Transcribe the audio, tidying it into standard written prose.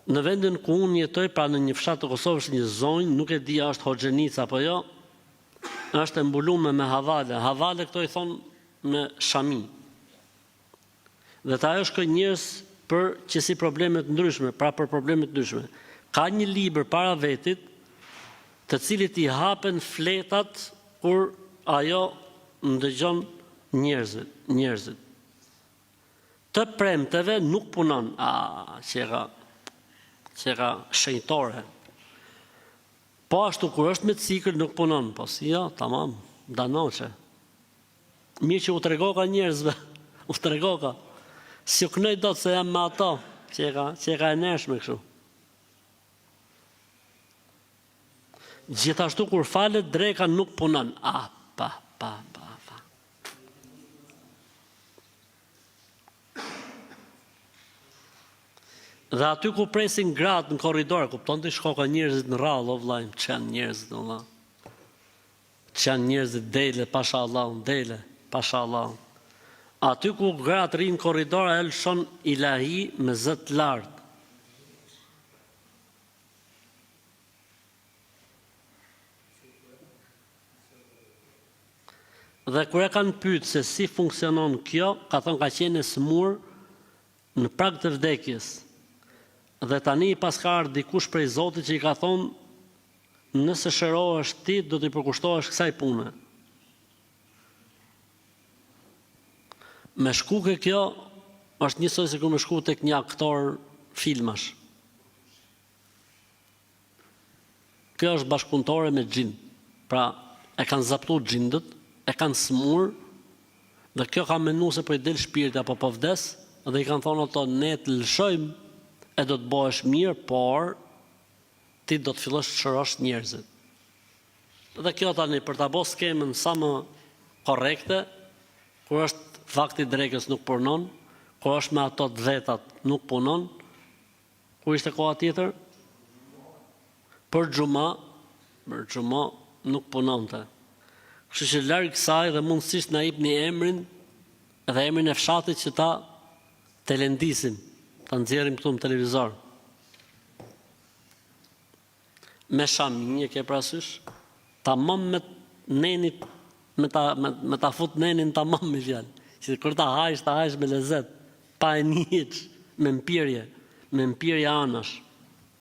Në vendin ku unë jetoj, pra në një fshat të Kosovës, një zonjë, nuk e di a është Hoxhenica apo jo, është e mbuluar me havale. Havale këto i thonë me shami. Dhe ta ajo shkojnë njerëz për që si problemet ndryshme, pra për problemet ndryshme. Ka një libër para vetit, të cilit i hapen fletat kur ajo ndëgjon njerëzit. Të premteve nuk punon. Qera shenjtore. Po ashtu kur është me cikël nuk punon, po si jo, tamam, danoqe. Mirë që u tregoka njerëzve, u tregoka. Si u kënoj do të se jam me ato, që e ka e neshme kështu. Gjithashtu kur falet dreka nuk punon. Pa. Dhe aty ku presin gratë në korridor, kupton të shkoka njerëzit në rallë, o vlajmë, qenë njerëzit në la. Qenë njerëzit dele, pasha Allah. Aty ku gratë rinë në korridor, e lëshon ilahi me zët lartë. Dhe kur e kanë pyet se si funksionon kjo, ka thonë ka qenë e smur në prag të vdekjes. Dhe tani pas ka ardhur dikush prej Zotit që i ka thonë, nëse shërohesh ti, do t'i përkushtohesh kësaj pune. Me shku ke kjo, është njësoj se ku me shku tek një aktor filmash. Kjo është bashkëpunëtore me xhin. Pra, e kanë zaptu xhindët, e kanë smur, dhe kjo ka menu se po i del shpirti apo po vdes, dhe i kanë thonë ato, ne të lëshojmë, e do të bëhesh mirë, por ti do të fillosh të shërosh njerëzit. Dhe kjo tani për ta bërë skemën sa më korrekte, kur është fakti drekës nuk punon, kur është me ato të vetat nuk punon, kur ishte koha tjetër? Për xhuma nuk punonte. Kështu që larg kësaj dhe mundësisht na jepni emrin dhe emrin e fshatit që ta telendisim, ta nxjerrim këtu në televizor. Me shaminje ke parasysh, tamam me nenit, me ta fut nenin tamam me fjalë. Që kur ta hajsh me lezet, pa e njëç, me mpirje anash.